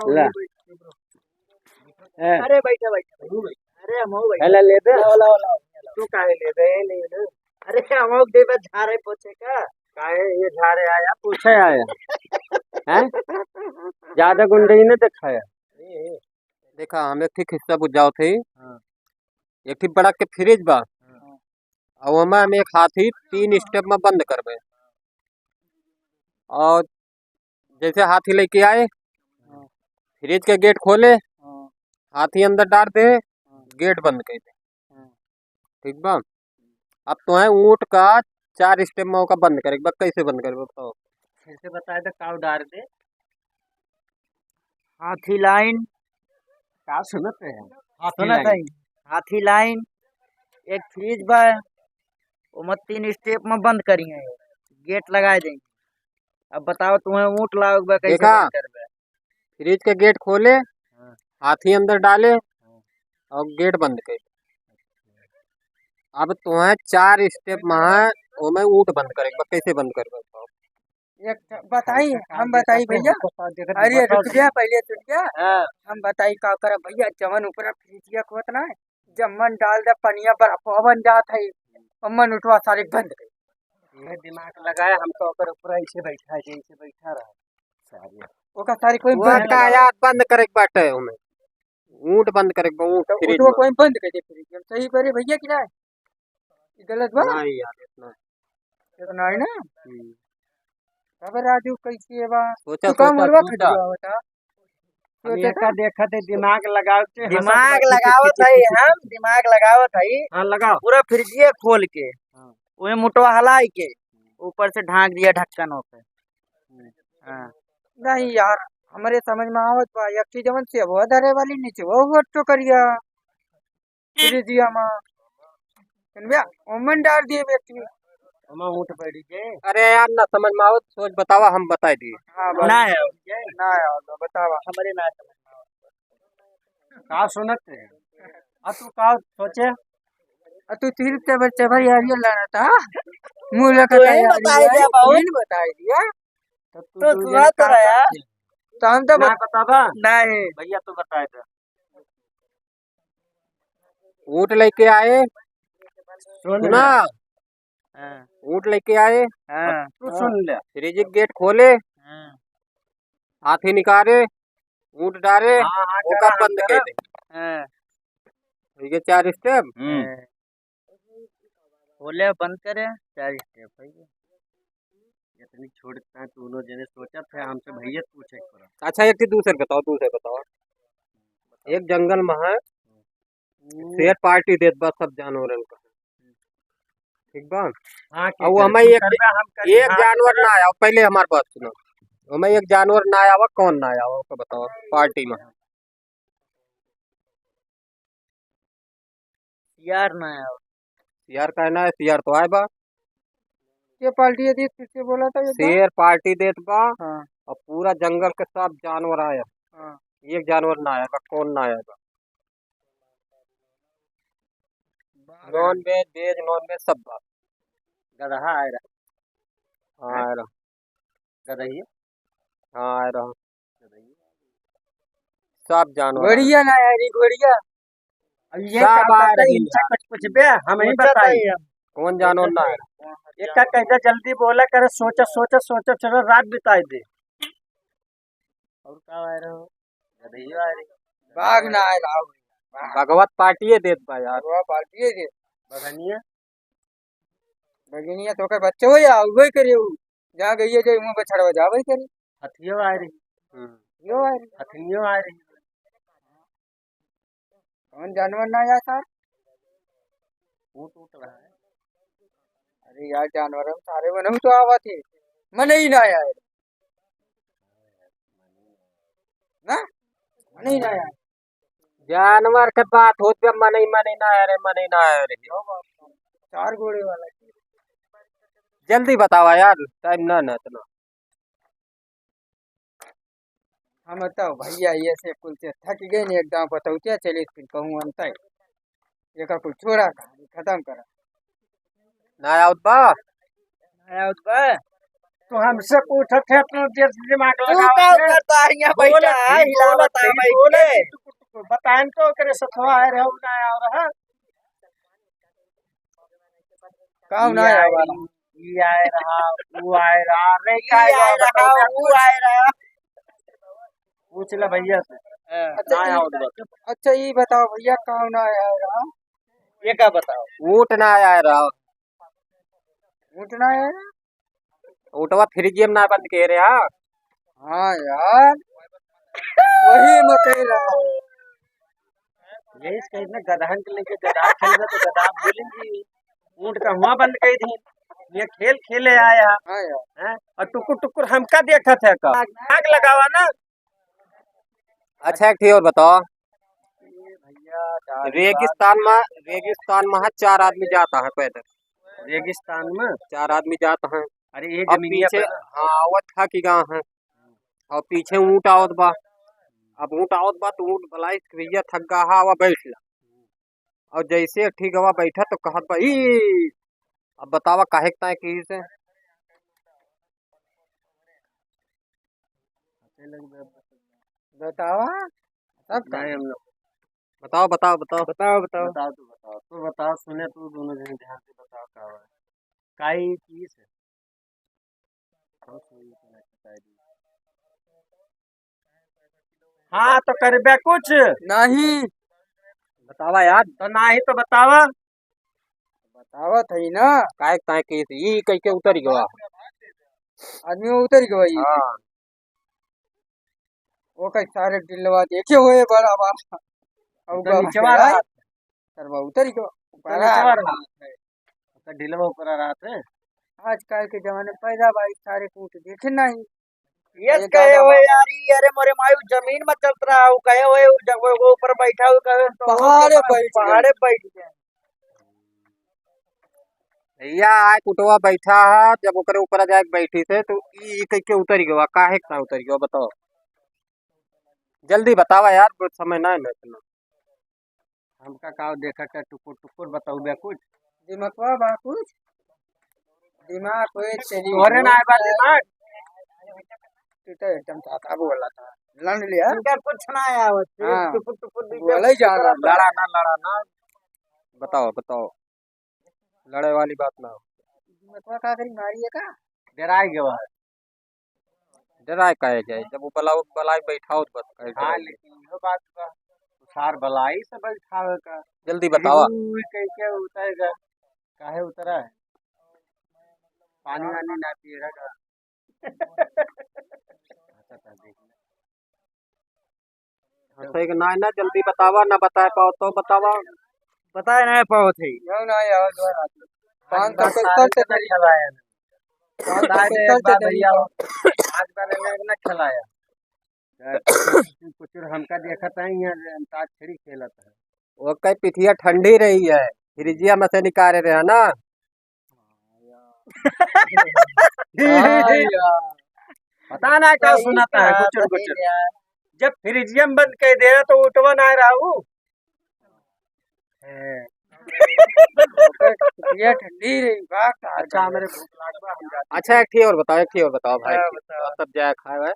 ला अरे बैठा बैठा अरे हम बैठा हेला ले दे तू काहे ले दे ले अरे हम देबे झारे पोछे का काहे ये झारे आया पूछे आया हैं ज्यादा गुंडे ही नहीं दिखाया देखा हम एक ठीक हिस्सा बुझ जाओ थे एक ठीक बड़ा के फ्रिज बा और हम एक हाथी 3 स्टेप में बंद करबे और जैसे हाथी लेके आए फ्रिज के गेट खोले हाथी अंदर डाल दे गेट बंद कर दे ठीक बा। अब तो है ऊँट का 4 स्टेप में का बंद करे कैसे बंद करे बताओ फिर से बताए तो काव डाल दे हाथी लाइन क्या सुनते हैं हाथी लाइन एक फ्रिज बा वो 3 स्टेप में बंद करी है गेट लगा देंगे। अब बताओ तुम्हें ऊँट लाओगे कैसे बंद करबे फ्रिज के गेट खोले हाथी अंदर डाले और गेट बंद कर अब तुम्हें 4 स्टेप में मैं ऊँट बंद करे कैसे बंद कर बताओ बताइए हम बताइए भैया अरे रुक गया पहले सुन गया हम बताइए का कर भैया जमन ऊपर फ्रिजिया को ना जमन डाल दे पनिया पर पवन जात है अमन उठवा सारे बंद ये दिमाग लगाया हम तो ऊपर ऊपर ऐसे बैठा है जैसे बैठा रहा सारी ओका सारी कोई बंद करे बाटे हमें ऊँट बंद करे ऊँट फ्रिज तो कोई बंद कर दे फ्रिज हम सही करे भैया कि ना गलत बात नहीं यार इतना है ना खबर राजू कैसी है बा तो कम मरवा खरीदवा बता तो देखा थे दिमाग लगाओ लगावत है हम दिमाग लगावत है हां लगाओ पूरा फ्रिजिया खोल के ओए मुटवा हलाई के ऊपर से ढाक दिया ढक्कन पे हां नहीं यार हमारे समझ में आवत बा एक चीज जवन से वो धरे वाली नीचे वो तो करिया फ्रिजिया में कन्या ओमन डाल दिए व्यक्ति हम ऊँट पड़ी के अरे यार ना समझ में आवत सोच बतावा हम बता दिए ना बतावा हमारे ना समझ का सुनते अब तू का सोचे तू तीर के बच्चे भाई यार ये लाना था मुंह लगा बता दिया तो सुना तो रहा यार तो हम तो बतावा नहीं भैया तू बताए थे ऊँट लेके आए सुना ऊँट लेके आए तू सुन ले फ्रिज गेट खोले हाथी निकाले ऊँट डाले ओका बंद कर दे ये 4 स्टेप खोले बंद करे 4 स्टेप है इतनी छोड़ता है दोनों जने सोचा थे हमसे भैया पूछे अच्छा एक दूसरे बताओ एक जंगल में है शेर पार्टी देत बा सब जानवरन का ठीक बा और हमें एक जानवर ना आया पहले हमारे बात सुनो हमें एक जानवर ना आया कौन ना आया तो बताओ पार्टी में यार ना आया यार कहना है यार तो आए बा ये पार्टी देत किससे बोला था ये शेर पार्टी देत बा और पूरा जंगल के सब जानवर आया एक जानवर ना आया कौन ना आया नॉन वेज सब बात गधा आ रहा गधही हाँ आ रहा सब जानवर बढ़िया ना यार बढ़िया अब ये सब आ रही कुछ बे हम ही बताइए कौन जानवर ना आया एक का कहता जल्दी बोला करे सोचा चलो रात बिताई दे और का आ रहा हो गधही आ रही बाघ ना आ रहा भगवत पार्टी देत बा यार वो पार्टी दे बगनिया तो के बच्चे हो या वही करे जा गई है जो मुंह पे छड़वा जा वही करे हथियो आ रही यो आ रही हथियो आ रही कौन जानवर ना आया सर टूट रहा है अरे यार जानवर हम सारे बने तो आवा थे मन ही ना आया ना मन ही ना आया जानवर के बात होत बे मन ही ना आया रे 4 घोड़े वाला जल्दी बतावा यार टाइम ना इतना हम बताओ भैया ये से कुल से थक गए नहीं एकदम बताओ क्या चले फिर कहूँ अंत ये का कुछ छोड़ा खत्म करा ना आउत बा तो हमसे पूछत है अपना दिमाग तू लगाओ का करता है यहाँ बैठा है हिलावत है बैठ के बताएं तो करे सथवा है रे ना और है काम ना है वाला ये आए रहा वो आए रहा रे ये आए रहा वो आए रहा पूछ ले भैया से अच्छा अच्छा ये बताओ भैया काम ना आया रहा ये क्या बताओ ऊँट ना आया रहा उठना है ऊँटवा फ्रिजियम ना बंद के रहा। हाँ यार वही मैं कह रहा हूँ यही कहीं ना गधान के लेके गधा खेल तो गधा बोलेंगे ऊँट का हुआ बंद कर दी ये खेल खेले आया हाँ यार हैं और टुकुर टुकुर हमका देखा था का आग लगावा ना अच्छा एक ठीक और बताओ, भैया रेगिस्तान में 4 आदमी जाता है पैदल, रेगिस्तान में 4 आदमी जाता है। अरे ये अब जमीनिया पीछे पर हाँ आवत था कि गाँव है और पीछे ऊँट आवत बा। अब ऊँट आवत बा तो ऊँट भलाई भैया थक गा हवा बैठ ला और जैसे ठीक हवा बैठा तो कहत बा ई। अब बतावा काहे ताए की से बताओ सब का नहीं हम लोग बताओ बताओ बताओ बताओ बताओ बताओ तू बताओ सुने तू दोनों जने ध्यान से बताओ क्या हुआ काई चीज है हाँ तो करबे कुछ नहीं बतावा यार तो नहीं तो बतावा बतावा थी ना काहे ताए की से ई कह के उतर गया। आदमी उतर गई हाँ वो कई सारे डिलवा देखे हुए बड़ा बड़ा तो नीचवा रहा सरवा उतर गया तो नीचवा रहा तो ढिलवा ऊपर रहा थे आजकल के जमाने में पैदा भाई सारे कूट देखे नहीं यस कहे हुए यार अरे मोरे मायू जमीन में चल रहा हूँ कहे हुए वो ऊपर बैठा हुआ कहे पहाड़े बैठ गए भैया आए कुटवा बैठा है जब ओकरे ऊपर जाए बैठी थे तो ई कह के उतर गया काहे ना उतर गया बताओ जल्दी बतावा यार कुछ समय ना है ना इतना। हमका का देखा का टुकुर टुकुर बताऊ बे कुछ दिमागवा बा कुछ दिमाग हुए तेरी तोरे ना आए दिमाग तू तो एकदम साथा बोला था लड़ लिया हमका कुछ ना आया हाँ। टुकुर टुकुर बोला ही जा रहा था। लड़ा ना बताओ बताओ लड़े वाली बात ना हो। दिमागवा का करी मारी है का डराए गया डराए कहे जाए जब वो बलाई बैठाओ तो बस कहे हाँ डराए। लेकिन यो बात का सार बलाई से बैठावे का जल्दी बतावा कैसे उतरेगा काहे उतरा है पानी वानी ना पिएगा हंसे कि ना ना जल्दी बतावा ना बताए पाओ तो बतावा बताए ना पाओ थे यो ना यार द्वारा पान का आज कल से नहीं खिलाया पान का आज कल से भैया आज मैंने ना खिलाया कुछ हमका देखा था यहाँ अंताक्षरी खेलत है वो कई पिठिया ठंडी रही है फ्रिजिया में से निकाले रहे ना। पता ना क्या सुनाता है कुछ कुछ जब फ्रिजियम बंद कर दे रहा तो उठवा ना रहा हूँ ये ठंडी रही बात अच्छा मेरे भूख लागबा हम जाते अच्छा एक ठीक और बताओ भाई अब तब जाए खाए भाई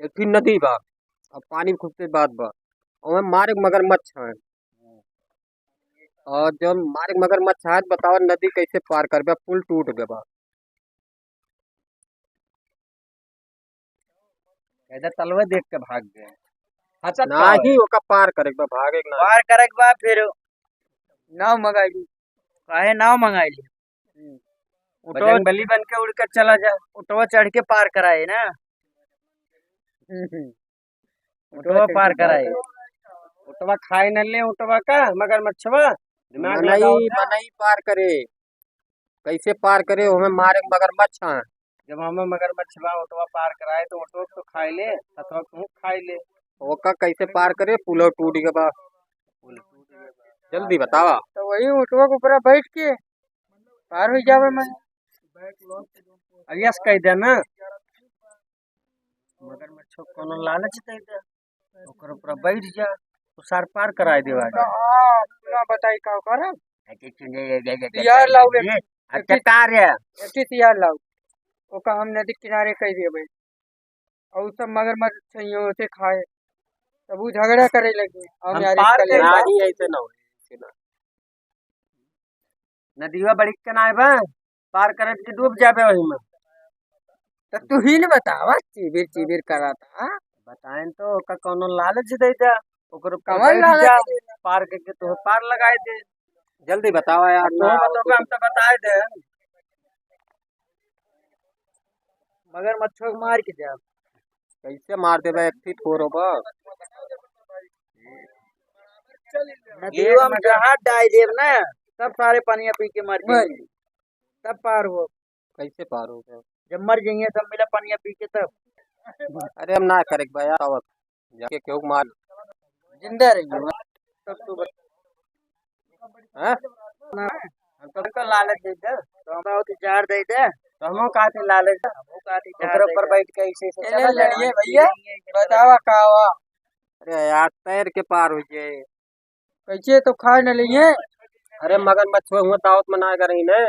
एक फिर नदी बा अब पानी खूबते बाद बा और मारे मगरमच्छ है और जब मारे मगरमच्छ है बताओ नदी कैसे पार करबे पुल टूट गया बा इधर तलवे देख के भाग गए अच्छा ना ही ओका पार करे बा भागे ना पार करे के बाद फिर नाव मंगाई ली काहे नाव मंगाई ली उठो बली बन के उड़ कर चला जा उठवा चढ़ के पार कराए ना उठवा पार कराए उठवा खाए न ले उठवा का मगर मच्छवा दिमाग लगाओ नहीं पार करे कैसे पार करे हमें मारे मगरमच्छ है जब हमें मगरमच्छ बा उठवा पार कराए तो उठवा तो खाई ले अथवा तू खाई ले ओका कैसे पार करे पुल टूट गया बा जल्दी बतावा तो वही उठवा के ऊपर बैठ के पार हो जावे मैं अलियास कह दे ना मगरमच्छ कोनो लालच दे दे ओकर ऊपर बैठ जा तो सार पार कराए देवा ना बताई का कर यार लाओ अच्छा कार्य एटी यार लाओ ओका हम नदी किनारे कह देवे और सब मगरमच्छ छइयों से खाए तब वो झगड़ा करे लगे हम यार पार इसका ले करना लो। नहीं ऐसे ना हो नदीवा बड़ी कनाए बा पार करत के डूब जाबे वही में। तो तू ही न बतावा चिबिर चिबिर करा था बताएं तो का कोनो लालच दे जा ओकर ऊपर कमल बैठ जा लालच देला। पार करके तो पार लगाए दे। जल्दी बताओ यार तो ना मतलब हम तो बताए दे मगर मच्छों को मार के जा कैसे मार देबे 1 फीट 4 होबा नदीवा में जहाज डाल देव ना सब सारे पानी पी के मर जाएंगे तब पार हो कैसे पार होगा जब मर जाएंगे सब मिला पानी पी के तब अरे हम ना करे भाई यार आवत जाके क्यों मार जिंदा रहेंगे तब तू हैं हम तो लालच दे दे तो हमरा होती जार दे दे तो हमो काटे लालच वो काटी ओकर ऊपर बैठ के ऐसे ऐसे चले चला लड़िए जाए भैया बतावा का हुआ अरे यार तैर के पार हो जाए कैसे तो खा न लिए अरे मगरमच्छ हुआ दावत मनाए कर रही ने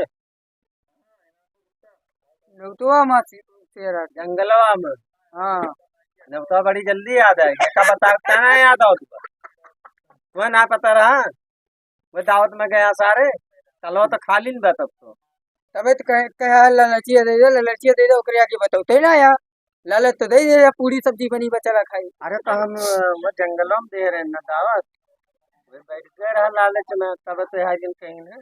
नौतुआ मासी तेरा जंगलवा में हाँ जब तो बड़ी जल्दी याद आएगी का बताता ना याद आओ तुम्हें ना पता रहा वो दावत में गया सारे चलो तो खाली न तब तो तबे तो कह ललचिया दे दे ओकरे आगे बताओ ना यार लालच तो दे दे पूरी सब्जी बनी बचा खाई अरे तो हम वो जंगलों में दे रहे हैं ना दावत वो बैठ गए रहा लालच में तब तो हाजिर कहीं ना